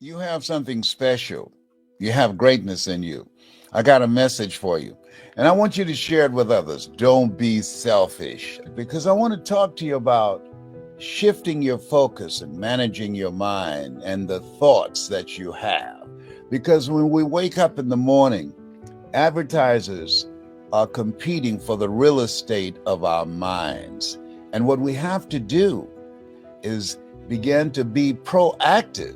You have something special. You have greatness in you. I got a message for you. And I want you to share it with others. Don't be selfish because I want to talk to you about shifting your focus and managing your mind and the thoughts that you have. Because when we wake up in the morning, advertisers are competing for the real estate of our minds. And what we have to do is begin to be proactive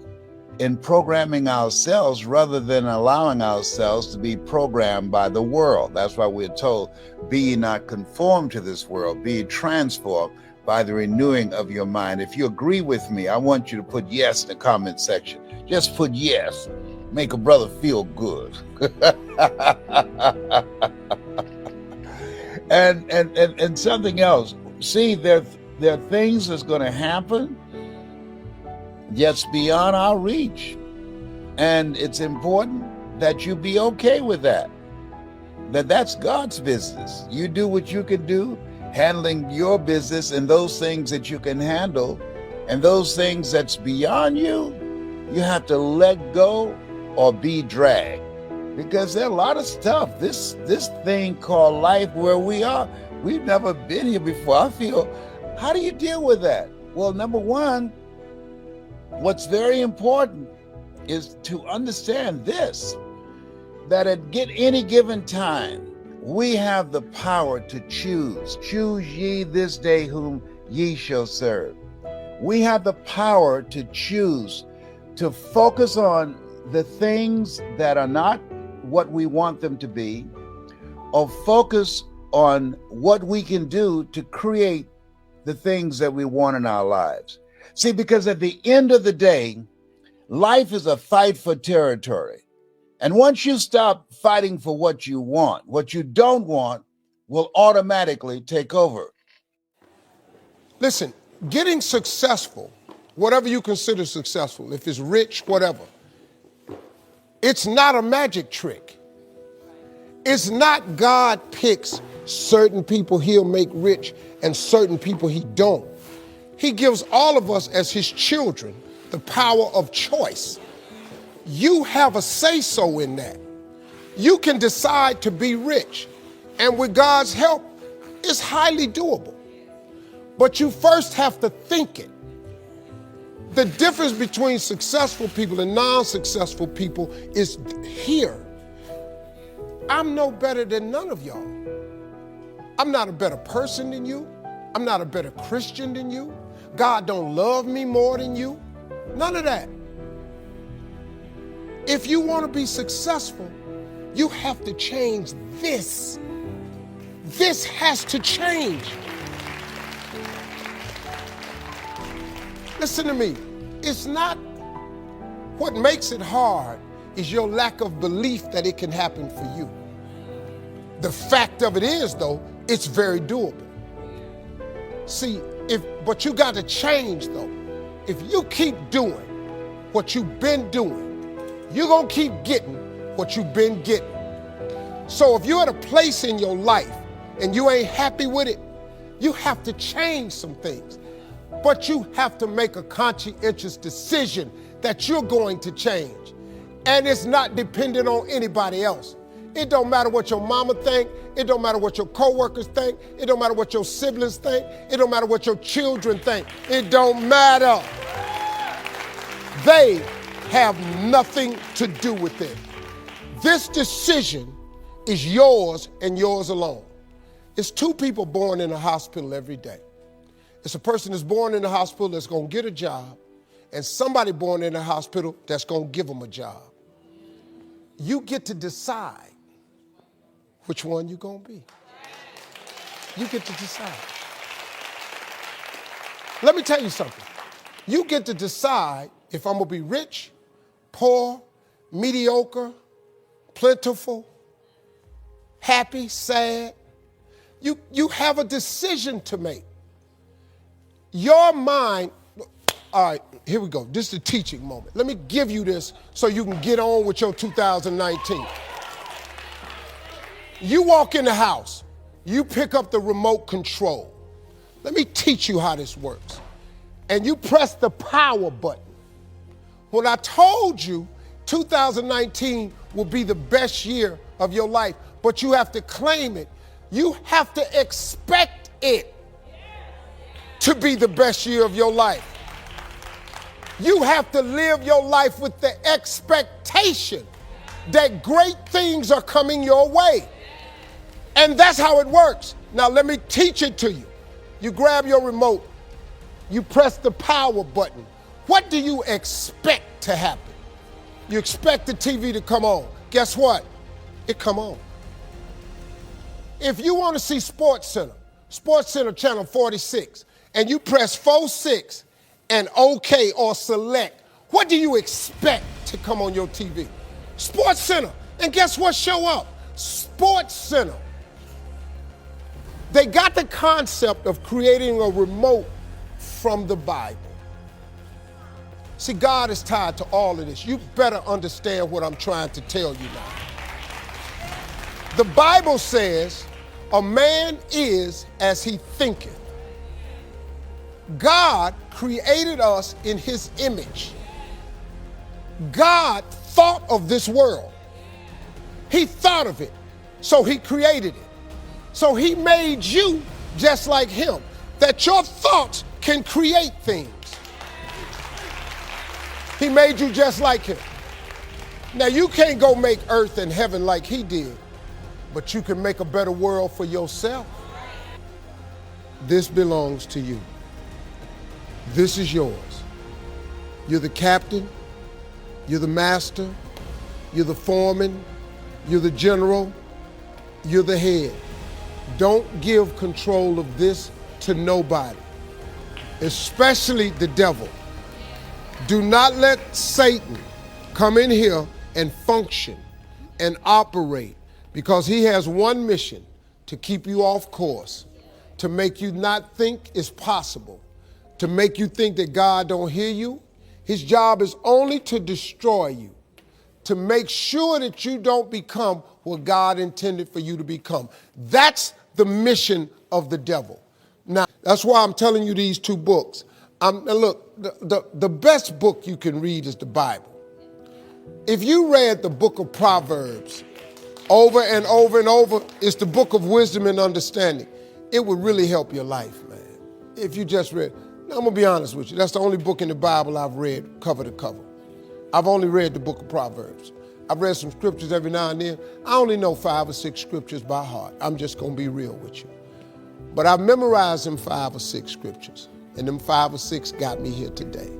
in programming ourselves rather than allowing ourselves to be programmed by the world. That's why we're told, be ye not conformed to this world, be ye transformed by the renewing of your mind. If you agree with me, I want you to put yes in the comment section. Just put yes. Make a brother feel good. and something else. See, there are things that's going to happen that's beyond our reach. And it's important that you be okay with that. That's God's business. You do what you can do, handling your business and those things that you can handle, and those things that's beyond you, you have to let go or be dragged. Because there's a lot of stuff, this thing called life where we are, we've never been here before. I feel, how do you deal with that? Well, number one, what's very important is to understand this, that at any given time, we have the power to choose. Choose ye this day whom ye shall serve. We have the power to choose to focus on the things that are not what we want them to be, or focus on what we can do to create the things that we want in our lives. See, because at the end of the day, life is a fight for territory. And once you stop fighting for what you want, what you don't want will automatically take over. Listen, getting successful, whatever you consider successful, if it's rich, whatever, it's not a magic trick. It's not God picks certain people he'll make rich and certain people he don't. He gives all of us as his children the power of choice. You have a say-so in that. You can decide to be rich, and with God's help, it's highly doable. But you first have to think it. The difference between successful people and non-successful people is here. I'm no better than none of y'all. I'm not a better person than you. I'm not a better Christian than you. God don't love me more than you. None of that. If you want to be successful, you have to change this. This has to change. Listen to me. It's not what makes it hard is your lack of belief that it can happen for you. The fact of it is, though, it's very doable. See, but you got to change, though. If you keep doing what you've been doing, you're going to keep getting what you've been getting. So if you're at a place in your life and you ain't happy with it, you have to change some things. But you have to make a conscientious decision that you're going to change. And it's not dependent on anybody else. It don't matter what your mama think. It don't matter what your coworkers think. It don't matter what your siblings think. It don't matter what your children think. It don't matter. They have nothing to do with it. This decision is yours and yours alone. It's two people born in a hospital every day. It's a person that's born in a hospital that's going to get a job, and somebody born in a hospital that's going to give them a job. You get to decide which one you're going to be. You get to decide. Let me tell you something. You get to decide if I'm going to be rich, poor, mediocre, plentiful, happy, sad. You have a decision to make. Your mind, all right, here we go. This is the teaching moment. Let me give you this so you can get on with your 2019. You walk in the house, you pick up the remote control. Let me teach you how this works. And you press the power button. When I told you 2019 will be the best year of your life, but you have to claim it. You have to expect it to be the best year of your life. You have to live your life with the expectation that great things are coming your way. And that's how it works. Now let me teach it to you. You grab your remote, you press the power button. What do you expect to happen? You expect the TV to come on. Guess what? It come on. If you want to see Sports Center channel 46, and you press 46 and OK or select, what do you expect to come on your TV? Sports Center. And guess what show up? Sports Center. They got the concept of creating a remote from the Bible. See, God is tied to all of this. You better understand what I'm trying to tell you now. The Bible says, a man is as he thinketh. God created us in his image. God thought of this world. He thought of it, so he created it. So he made you just like him, that your thoughts can create things. He made you just like him. Now you can't go make earth and heaven like he did, but you can make a better world for yourself. This belongs to you. This is yours. You're the captain, you're the master, you're the foreman, you're the general, you're the head. Don't give control of this to nobody, especially the devil. Do not let Satan come in here and function and operate, because he has one mission: to keep you off course, to make you not think it's possible, to make you think that God don't hear you. His job is only to destroy you, to make sure that you don't become what God intended for you to become. That's the mission of the devil. Now, that's why I'm telling you these two books. Look, the best book you can read is the Bible. If you read the book of Proverbs over and over and over, it's the book of wisdom and understanding. It would really help your life, man. If you just read. Now, I'm going to be honest with you. That's the only book in the Bible I've read cover to cover. I've only read the book of Proverbs. I've read some scriptures every now and then. I only know 5 or 6 scriptures by heart. I'm just going to be real with you. But I've memorized them 5 or 6 scriptures. And them 5 or 6 got me here today.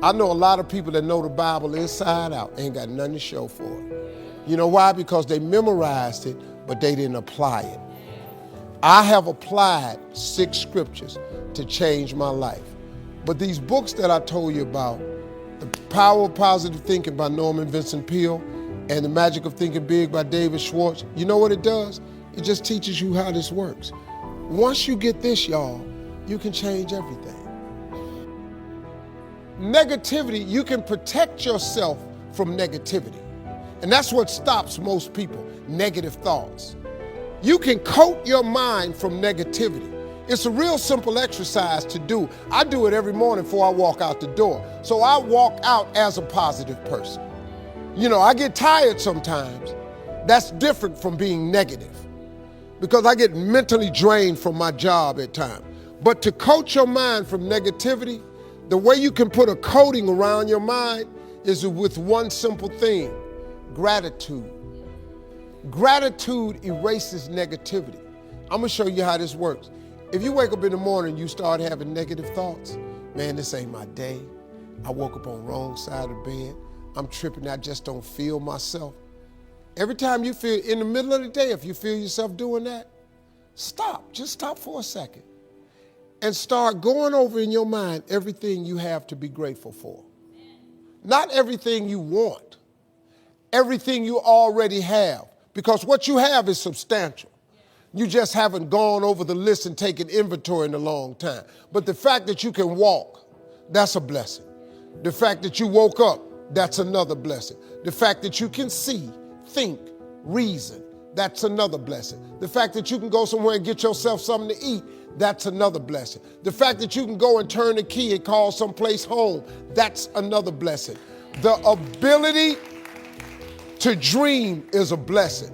I know a lot of people that know the Bible inside out ain't got nothing to show for it. You know why? Because they memorized it, but they didn't apply it. I have applied 6 scriptures to change my life. But these books that I told you about, The Power of Positive Thinking by Norman Vincent Peale and The Magic of Thinking Big by David Schwartz, you know what it does? It just teaches you how this works. Once you get this, y'all, you can change everything. Negativity, you can protect yourself from negativity. And that's what stops most people, negative thoughts. You can coat your mind from negativity. It's a real simple exercise to do. I do it every morning before I walk out the door. So I walk out as a positive person. You know, I get tired sometimes. That's different from being negative, because I get mentally drained from my job at times. But to coat your mind from negativity, the way you can put a coating around your mind is with one simple thing: gratitude. Gratitude erases negativity. I'm gonna show you how this works. If you wake up in the morning and you start having negative thoughts, man, this ain't my day. I woke up on the wrong side of the bed. I'm tripping, I just don't feel myself. Every time you feel, in the middle of the day, if you feel yourself doing that, stop, just stop for a second and start going over in your mind everything you have to be grateful for. Not everything you want, everything you already have, because what you have is substantial. You just haven't gone over the list and taken inventory in a long time. But the fact that you can walk, that's a blessing. The fact that you woke up, that's another blessing. The fact that you can see, think, reason, that's another blessing. The fact that you can go somewhere and get yourself something to eat, that's another blessing. The fact that you can go and turn the key and call someplace home, that's another blessing. The ability to dream is a blessing.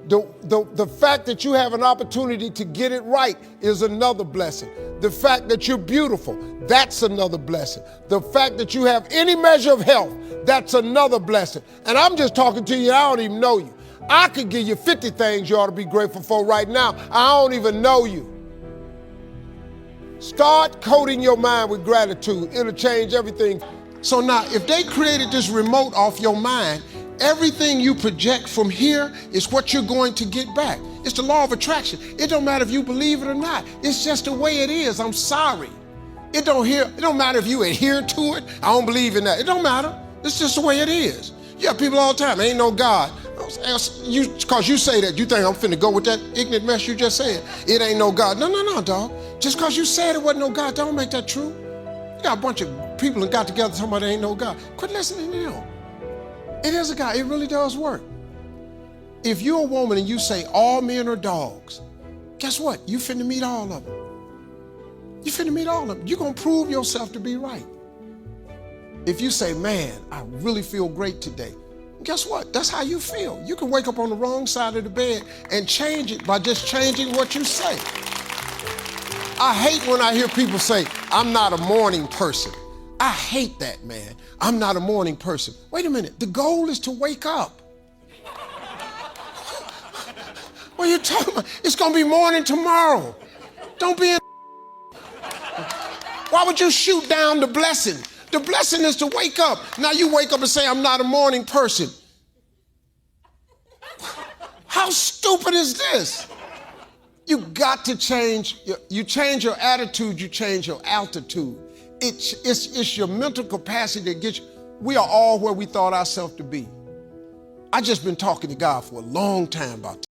The fact that you have an opportunity to get it right is another blessing. The fact that you're beautiful, that's another blessing. The fact that you have any measure of health, that's another blessing. And I'm just talking to you, I don't even know you. I could give you 50 things you ought to be grateful for right now. I don't even know you. Start coating your mind with gratitude. It'll change everything. So now, if they created this remote off your mind, everything you project from here is what you're going to get back. It's the law of attraction. It don't matter if you believe it or not. It's just the way it is. I'm sorry. It don't matter if you adhere to it. I don't believe in that. It don't matter. It's just the way it is. You have people all the time, ain't no God. Because you say that, you think I'm finna go with that ignorant mess you just said. It ain't no God. No, dog. Just because you said it wasn't no God, don't make that true. You got a bunch of people that got together talking about there ain't no God. Quit listening to them. It is a God. It really does work. If you're a woman and you say all men are dogs, guess what? You finna meet all of them. You finna meet all of them. You're gonna prove yourself to be right. If you say, man, I really feel great today, guess what? That's how you feel. You can wake up on the wrong side of the bed and change it by just changing what you say. I hate when I hear people say, I'm not a morning person. I hate that, man. I'm not a morning person. Wait a minute. The goal is to wake up. What are you talking about? It's going to be morning tomorrow. Don't be in. Why would you shoot down the blessing? The blessing is to wake up. Now you wake up and say, I'm not a morning person. How stupid is this? You got to change. You change your attitude, you change your altitude. It's your mental capacity that gets you. We are all where we thought ourselves to be. I just been talking to God for a long time about this.